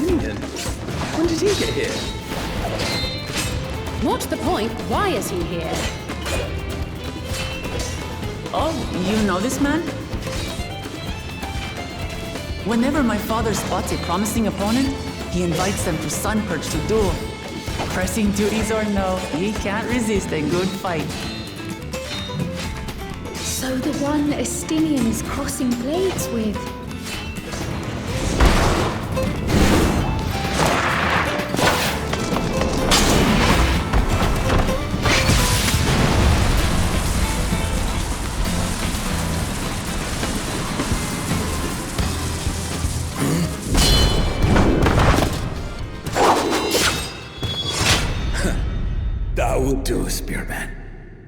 Justinian? When did he get here? More to the point, why is he here? Oh, you know this man? Whenever my father spots a promising opponent, he invites them to Sunperch to duel. Pressing duties or no, he can't resist a good fight. So the one Estinian is crossing blades with. That will do, Spearman.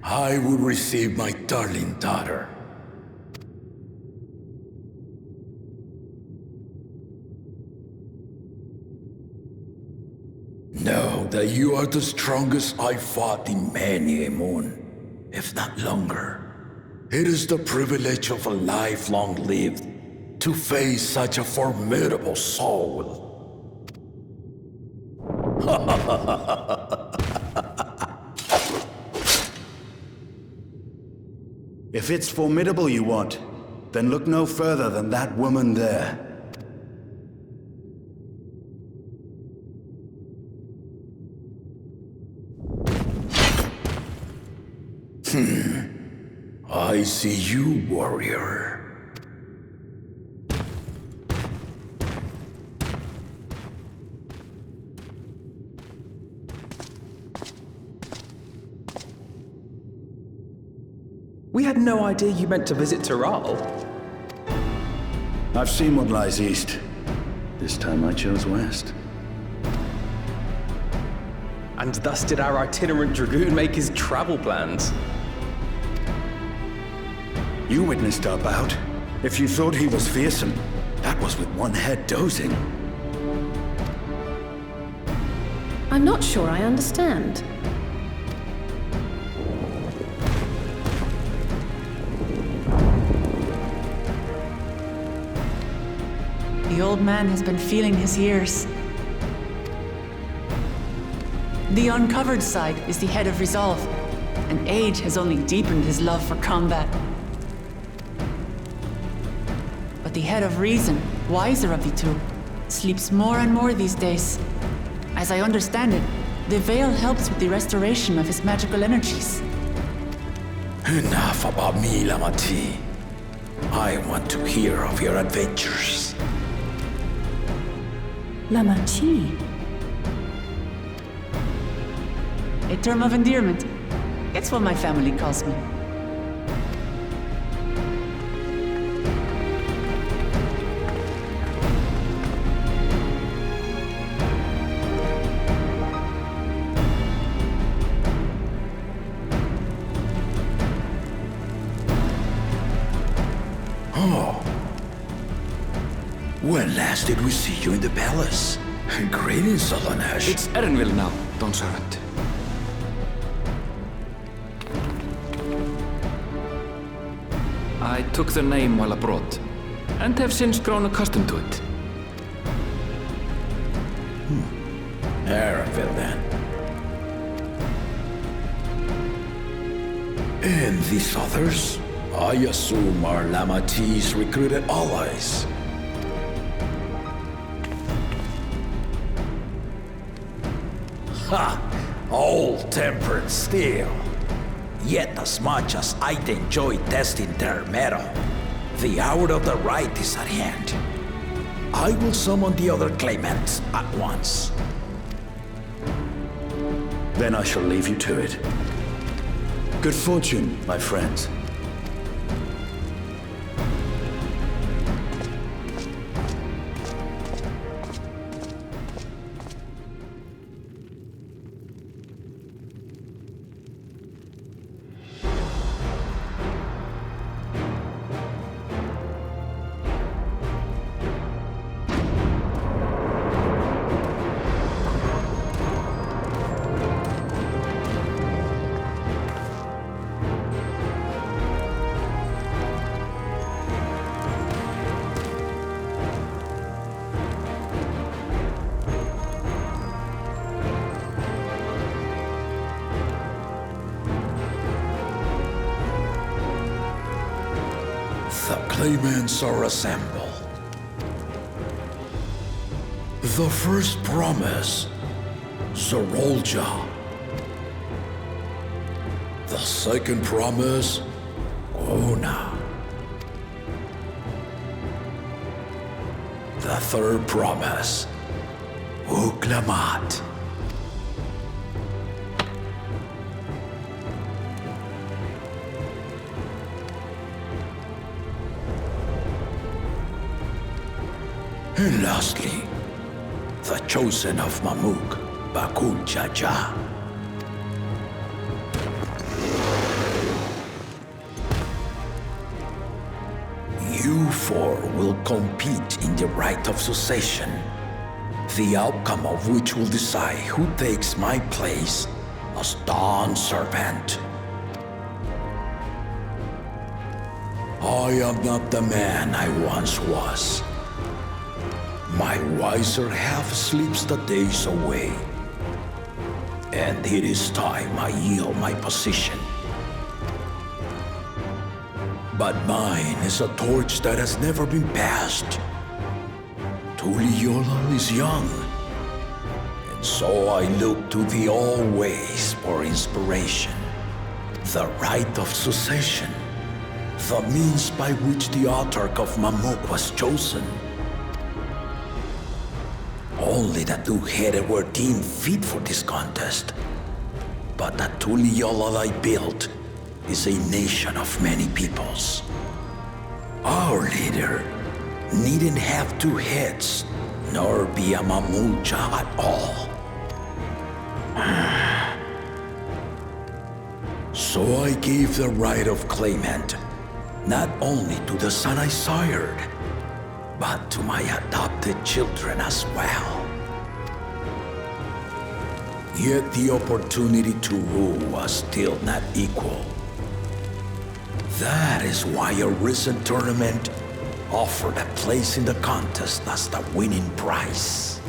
I will receive my darling daughter. Know that you are the strongest I fought in many a moon, if not longer. It is the privilege of a life long lived to face such a formidable soul. If it's formidable you want, then look no further than that woman there. I see you, warrior. We had no idea you meant to visit Tyrrell. I've seen what lies east. This time I chose west. And thus did our itinerant dragoon make his travel plans. You witnessed our bout. If you thought he was fearsome, that was with one head dozing. I'm not sure I understand. The old man has been feeling his years. The uncovered side is the head of resolve, and age has only deepened his love for combat. But the head of reason, wiser of the two, sleeps more and more these days. As I understand it, the veil helps with the restoration of his magical energies. Enough about me, Lamati. I want to hear of your adventures. Lamati. A term of endearment. It's what my family calls me. Oh. When last did we see you in the palace? Greetings, Solanesh. It's Erenville now, Don Servant. I took the name while abroad, and have since grown accustomed to it. Erenville, then. And these others? I assume are Lamati's recruited allies. Ha! Old-tempered still. Yet as much as I'd enjoy testing their metal, the hour of the right is at hand. I will summon the other claimants at once. Then I shall leave you to it. Good fortune, my friends. claimants are assembled. The first promise, Zorolja. The second promise, Ona. The third promise, Uklamat. And lastly, the chosen of Mamuk, Bakul Jaja. You four will compete in the rite of succession, the outcome of which will decide who takes my place as Dawn Servant. I am not the man I once was. My wiser half sleeps the days away, and it is time I yield my position. But mine is a torch that has never been passed. Tuliyola is young, and so I look to the always for inspiration. The rite of succession, the means by which the autarch of Mamuk was chosen. Only the two-headed were deemed fit for this contest. But the Tuliyola I built is a nation of many peoples. Our leader needn't have two heads, nor be a Mamulja at all. So I gave the right of claimant, not only to the son I sired, but to my adopted children as well. Yet the opportunity to rule was still not equal. That is why a recent tournament offered a place in the contest as the winning prize.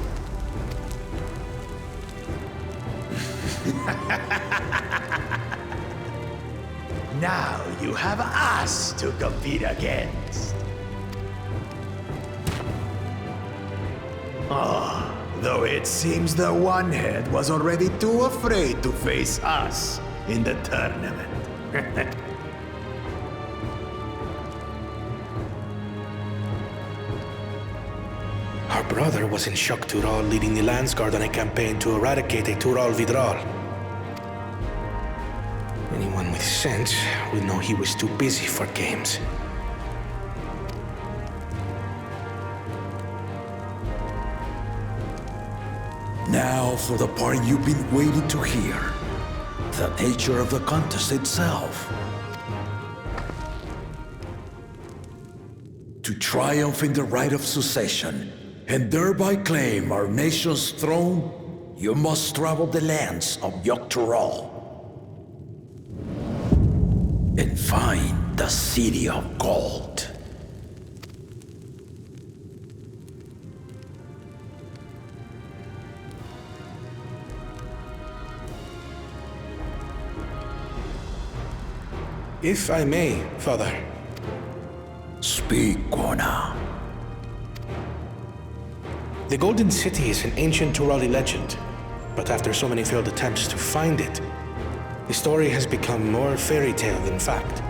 Now you have us to compete against. Though it seems the one-head was already too afraid to face us in the tournament. Our brother was in Shock Tural leading the Landsguard on a campaign to eradicate a Tural Vidral. Anyone with sense would know he was too busy for games. Now for the part you've been waiting to hear. The nature of the contest itself. To triumph in the rite of succession, and thereby claim our nation's throne, you must travel the lands of Yogg-Tural and find the City of Gold. If I may, Father. Speak, Gona. The Golden City is an ancient Turali legend, but after so many failed attempts to find it, the story has become more fairy tale than fact.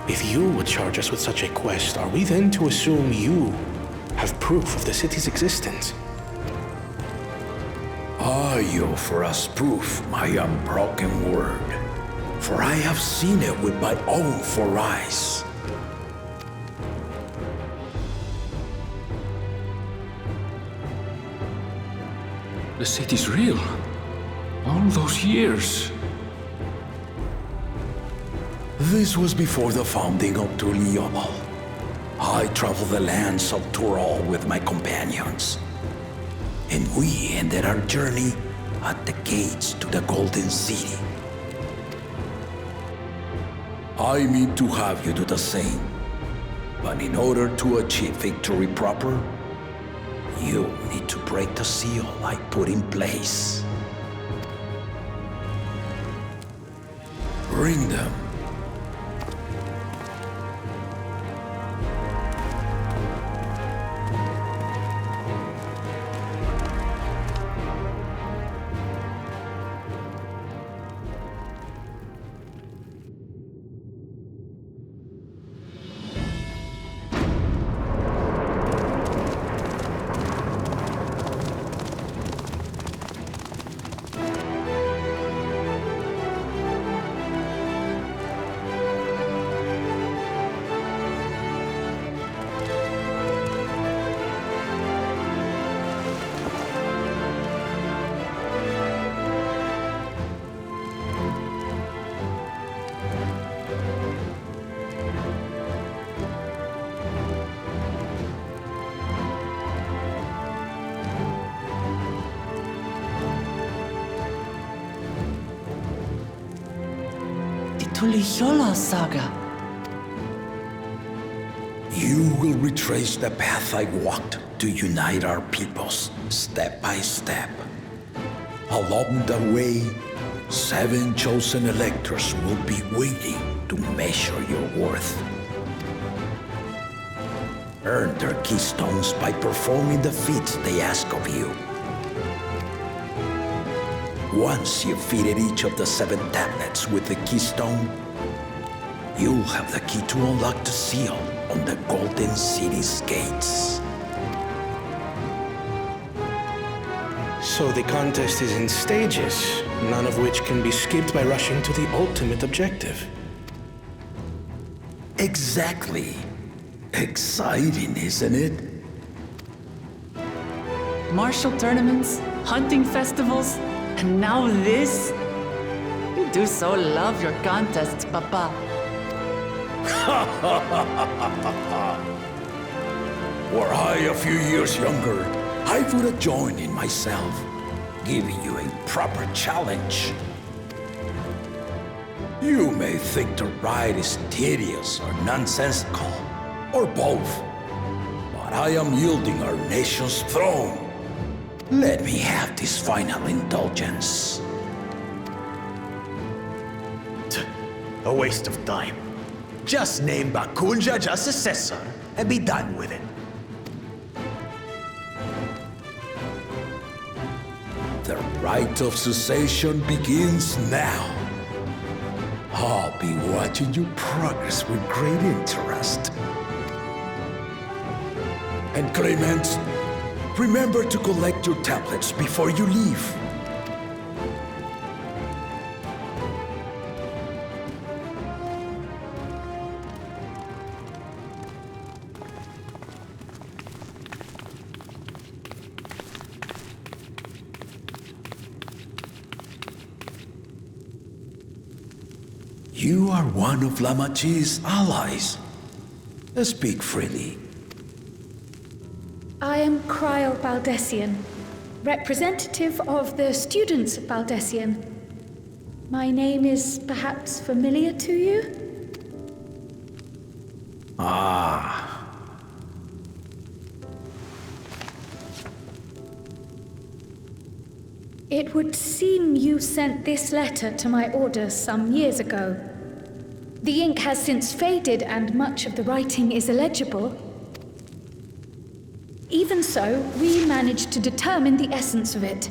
If you would charge us with such a quest, are we then to assume you have proof of the city's existence? I offer as proof my unbroken word, for I have seen it with my own four eyes. The city's real. All those years. This was before the founding of Tuliyola. I traveled the lands of Tural with my companions, and we ended our journey at the gates to the Golden City. I mean to have you do the same, but in order to achieve victory proper, you need to break the seal I put in place. Bring them. Tuliyola saga. You will retrace the path I walked to unite our peoples, step by step. Along the way, 7 chosen electors will be waiting to measure your worth. Earn their keystones by performing the feats they ask of you. Once you've fitted each of the 7 tablets with the keystone, you'll have the key to unlock the seal on the Golden City's gates. So the contest is in stages, none of which can be skipped by rushing to the ultimate objective. Exactly. Exciting, isn't it? Martial tournaments, hunting festivals, and now this? You do so love your contests, Papa. Were I a few years younger, I would have joined in myself, giving you a proper challenge. You may think the ride is tedious or nonsensical, or both, but I am yielding our nation's throne. Let me have this final indulgence. A waste of time. Just name Bakunja as successor and be done with it. The rite of succession begins now. I'll be watching you progress with great interest. And Clement, remember to collect your tablets before you leave. You are one of Lamachi's allies. Speak freely. I am Cryo Baldessian, representative of the students of Baldessian. My name is perhaps familiar to you? Ah. It would seem you sent this letter to my orders some years ago. The ink has since faded and much of the writing is illegible. Even so, we managed to determine the essence of it.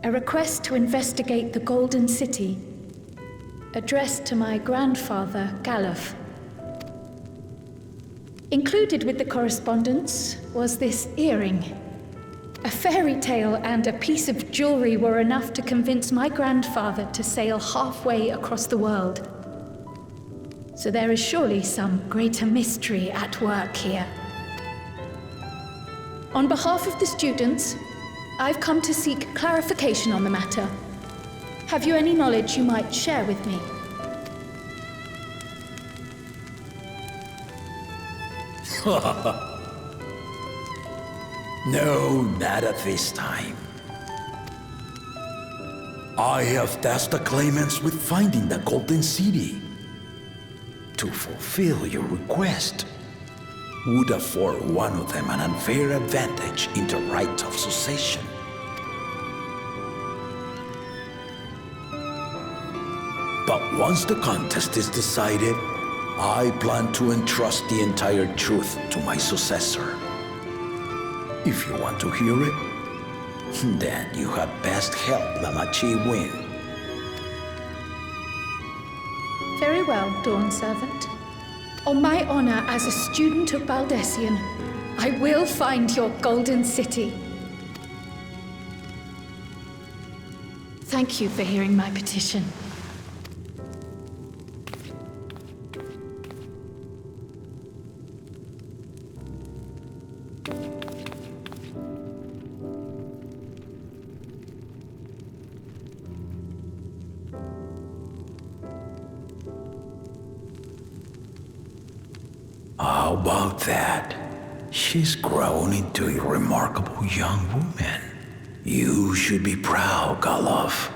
A request to investigate the Golden City, addressed to my grandfather, Galuf. Included with the correspondence was this earring. A fairy tale and a piece of jewelry were enough to convince my grandfather to sail halfway across the world. So there is surely some greater mystery at work here. On behalf of the students, I've come to seek clarification on the matter. Have you any knowledge you might share with me? No, not at this time. I have tasked the claimants with finding the Golden City. To fulfill your request would afford one of them an unfair advantage in the right of succession. But once the contest is decided, I plan to entrust the entire truth to my successor. If you want to hear it, then you had best help Lamachi win. Very well, Dawn Servant. On my honor as a student of Baldessian, I will find your Golden City. Thank you for hearing my petition. How about that? She's grown into a remarkable young woman. You should be proud, Galuf.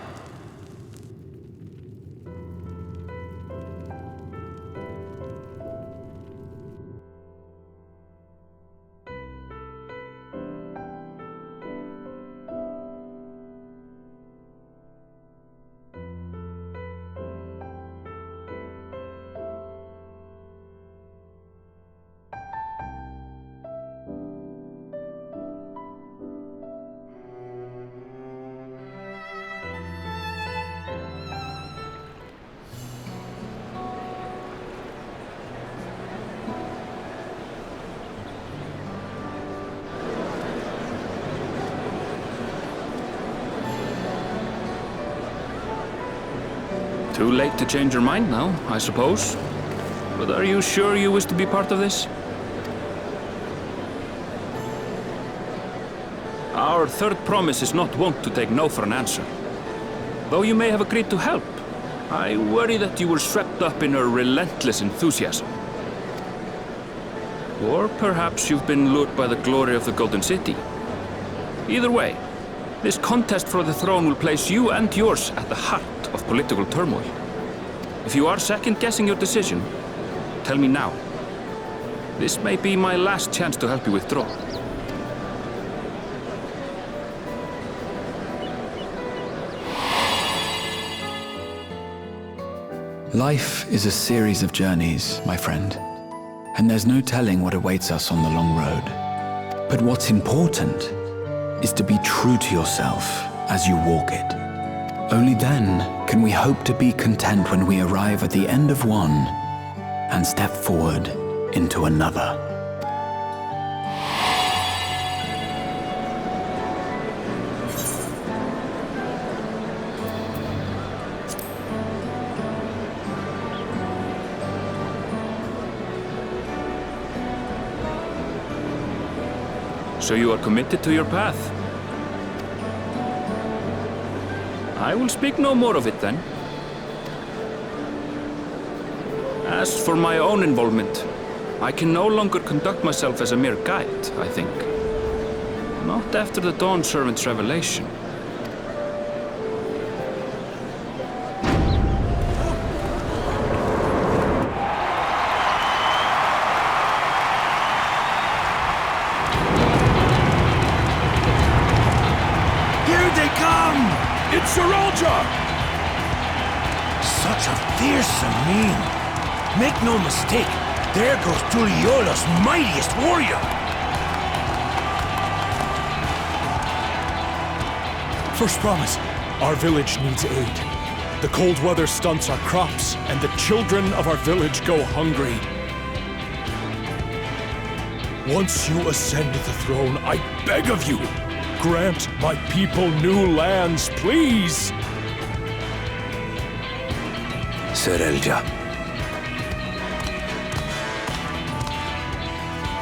Too late to change your mind now, I suppose. But are you sure you wish to be part of this? Our third promise is not wont to take no for an answer. Though you may have agreed to help, I worry that you were swept up in her relentless enthusiasm. Or perhaps you've been lured by the glory of the Golden City. Either way, this contest for the throne will place you and yours at the heart of political turmoil. If you are second-guessing your decision, tell me now. This may be my last chance to help you withdraw. Life is a series of journeys, my friend, and there's no telling what awaits us on the long road. But what's important is to be true to yourself as you walk it. Only then can we hope to be content when we arrive at the end of one and step forward into another. So you are committed to your path? I will speak no more of it then. As for my own involvement, I can no longer conduct myself as a mere guide, I think. Not after the Dawn Servant's revelation. Such a fearsome mien. Make no mistake, there goes Tuliola's mightiest warrior. First promise, our village needs aid. The cold weather stunts our crops, and the children of our village go hungry. Once you ascend the throne, I beg of you, grant my people new lands, please! Serelja.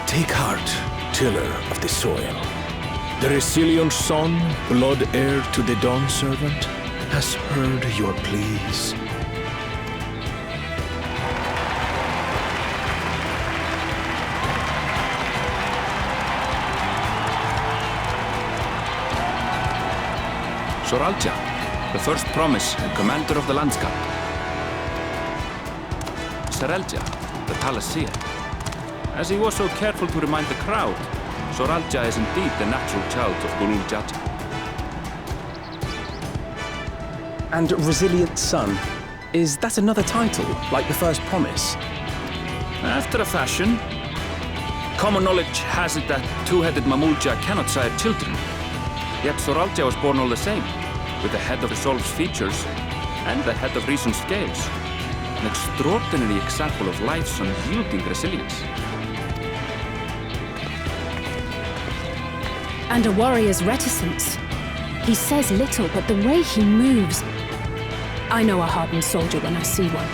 Take heart, tiller of the soil. The resilient son, blood heir to the Dawn Servant, has heard your pleas. Soralja, the first promise and commander of the landscape. Serelja, the palaceer. As he was so careful to remind the crowd, Soralja is indeed the natural child of Gulul Jaja. And Resilient Son, is that another title, like the first promise? After a fashion. Common knowledge has it that two-headed Mamulja cannot sire children. Yet Soralja was born all the same, with the head of Resolve's features and the head of Reason's scales. An extraordinary example of life's unyielding resilience. And a warrior's reticence. He says little, but the way he moves... I know a hardened soldier when I see one.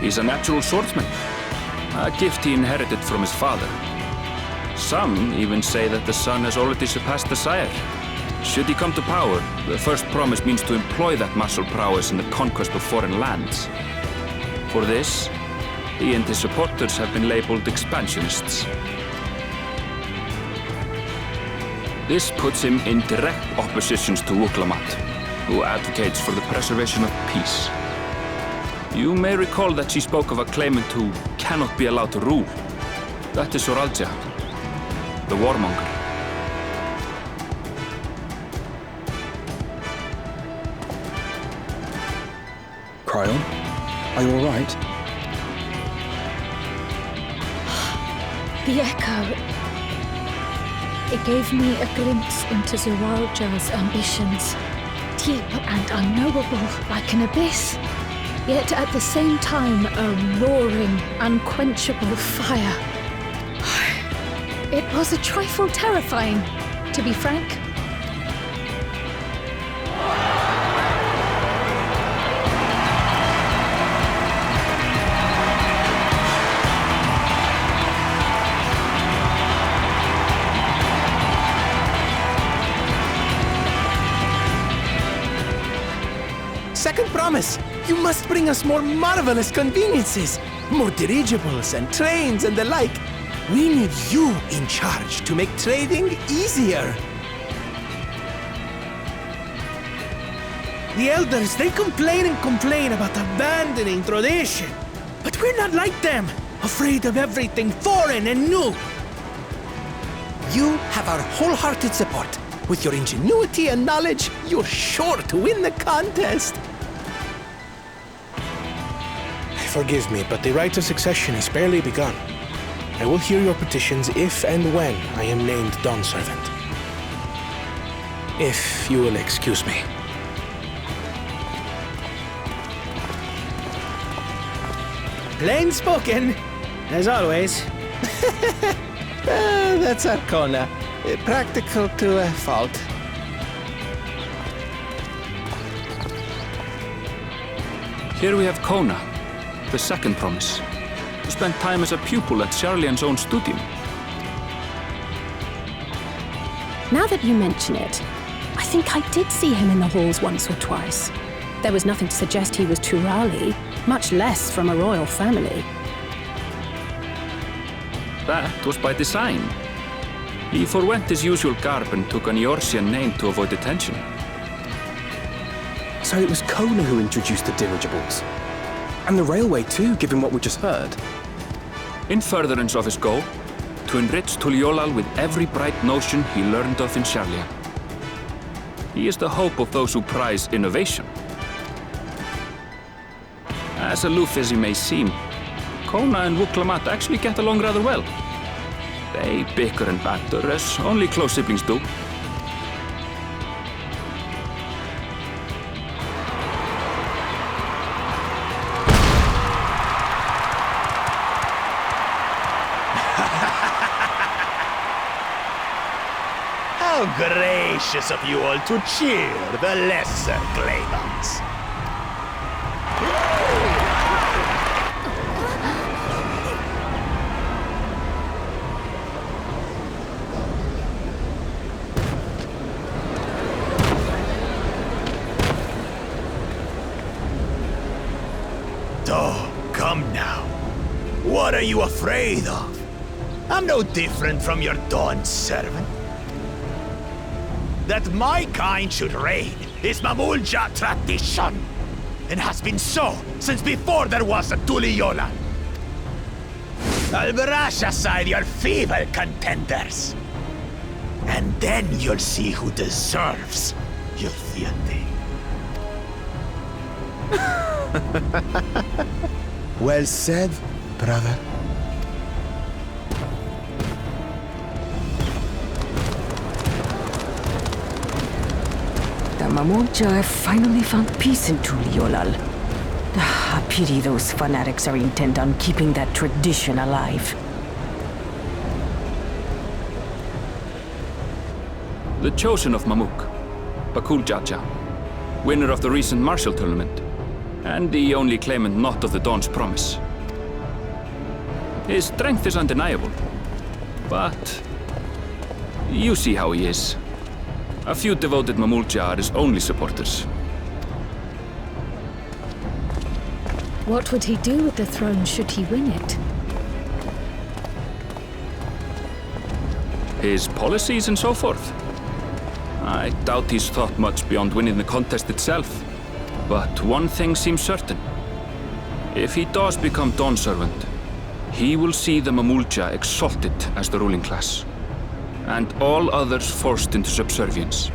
He's a natural swordsman, a gift he inherited from his father. Some even say that the son has already surpassed the sire. Should he come to power, the first promise means to employ that martial prowess in the conquest of foreign lands. For this, he and his supporters have been labeled expansionists. This puts him in direct opposition to Wuklamat, who advocates for the preservation of peace. You may recall that she spoke of a claimant who cannot be allowed to rule. That is Soralja, the warmonger. Cryon, are you all right? The echo. It gave me a glimpse into Soralja's ambitions. Deep and unknowable, like an abyss. Yet at the same time, a roaring, unquenchable fire. It was a trifle terrifying, to be frank. promise! You must bring us more marvelous conveniences! More dirigibles and trains and the like! We need you in charge to make trading easier! The elders, they complain and complain about abandoning tradition. But we're not like them, afraid of everything foreign and new. You have our wholehearted support. With your ingenuity and knowledge, you're sure to win the contest. Forgive me, but the right of succession is barely begun. I will hear your petitions if and when I am named Dawn Servant. If you will excuse me. Plain spoken, as always. That's Arcona. Practical to a fault. Here we have Kona, the second promise, who spent time as a pupil at Sharlian's own studio. Now that you mention it, I think I did see him in the halls once or twice. There was nothing to suggest he was Turali, much less from a royal family. That was by design. He forwent his usual garb and took an Eorzean name to avoid attention. So it was Kona who introduced the dirigibles. And the railway too, given what we just heard. In furtherance of his goal, to enrich Tuliolal with every bright notion he learned of in Sharlian. He is the hope of those who prize innovation. As aloof as he may seem, Kona and Wuklamat actually get along rather well. They bicker and banter as only close siblings do. How gracious of you all to cheer the lesser Claymans. Oh, come now. What are you afraid of? I'm no different from your Dawn servant. That my kind should reign is Mamulja tradition, and has been so since before there was a Tuliolal. I'll brush aside your feeble contenders, and then you'll see who deserves your fealty. Well said, brother. The Mamulja have finally found peace in Tuliolal. A pity those fanatics are intent on keeping that tradition alive. The chosen of Mamuk, Bakul Jaja, winner of the recent martial tournament, and the only claimant not of the Dawn's promise. His strength is undeniable, but you see how he is. A few devoted Mamulja are his only supporters. What would he do with the throne should he win it? His policies and so forth. I doubt he's thought much beyond winning the contest itself. But one thing seems certain. If he does become Dawn Servant, he will see the Mamulja exalted as the ruling class, and all others forced into subservience.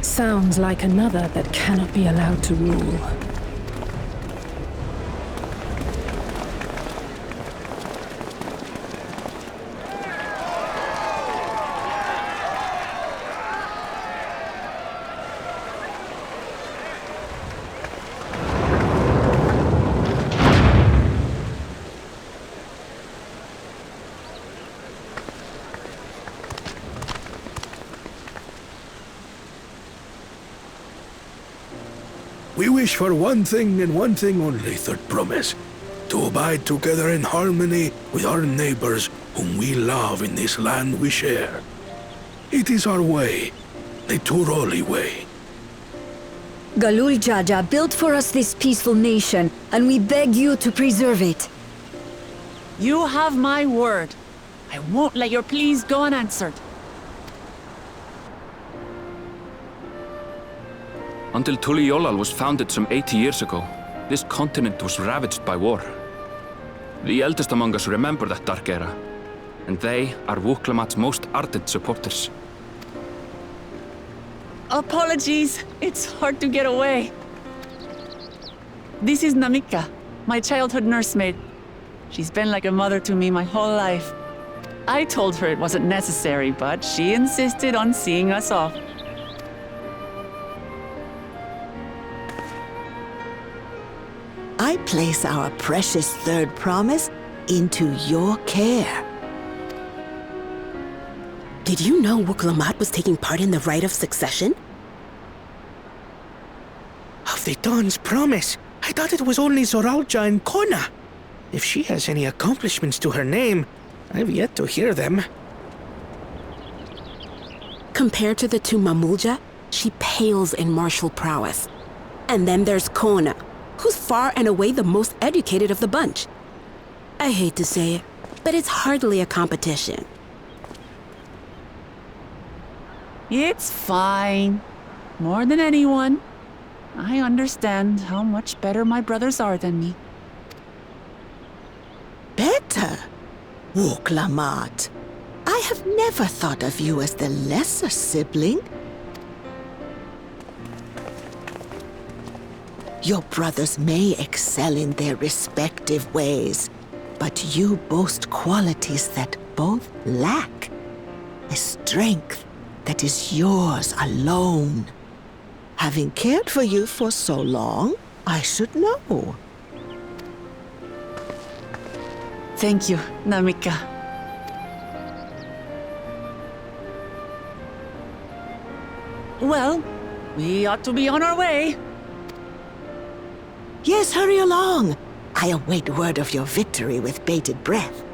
Sounds like another that cannot be allowed to rule. We wish for one thing and one thing only, Third Promise. To abide together in harmony with our neighbors whom we love in this land we share. It is our way, the Turoli way. Galul Jaja built for us this peaceful nation, and we beg you to preserve it. You have my word. I won't let your pleas go unanswered. Until Tuliyollal was founded some 80 years ago, this continent was ravaged by war. The eldest among us remember that dark era, and they are Wuklamat's most ardent supporters. Apologies, it's hard to get away. This is Namika, my childhood nursemaid. She's been like a mother to me my whole life. I told her it wasn't necessary, but she insisted on seeing us off. I place our precious third promise into your care. Did you know Wuklamat was taking part in the rite of succession? Of the Dawn's promise? I thought it was only Zoralja and Kona. If she has any accomplishments to her name, I've yet to hear them. Compared to the two Mamulja, she pales in martial prowess. And then there's Kona, who's far and away the most educated of the bunch. I hate to say it, but it's hardly a competition. It's fine. More than anyone, I understand how much better my brothers are than me. Better? Wuklamat, I have never thought of you as the lesser sibling. Your brothers may excel in their respective ways, but you boast qualities that both lack. A strength that is yours alone. Having cared for you for so long, I should know. Thank you, Namika. Well, we ought to be on our way. Yes, hurry along. I await word of your victory with bated breath.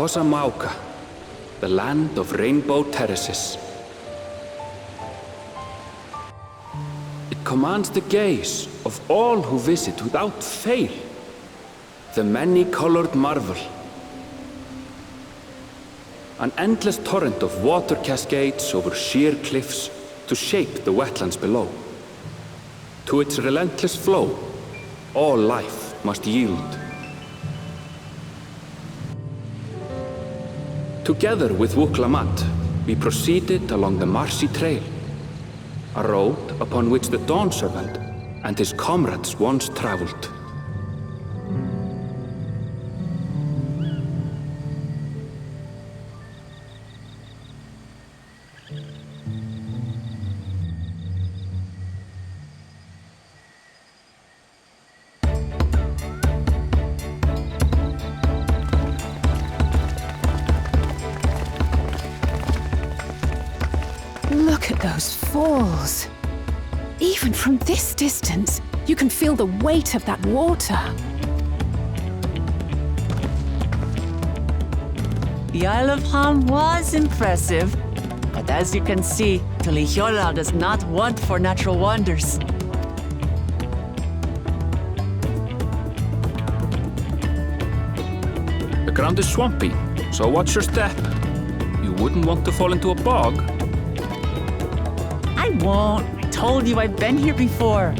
Kosamauka, the land of rainbow terraces. It commands the gaze of all who visit without fail. The many-colored marvel. An endless torrent of water cascades over sheer cliffs to shape the wetlands below. To its relentless flow, all life must yield. Together with Wuklamat, we proceeded along the Marsi Trail, a road upon which the Dawn Servant and his comrades once traveled. Look at those falls. Even from this distance, you can feel the weight of that water. The Isle of Ham was impressive, but as you can see, Tuliyollal does not want for natural wonders. The ground is swampy, so watch your step. You wouldn't want to fall into a bog. I won't. I told you I've been here before.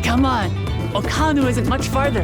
Come on. Okanu isn't much farther.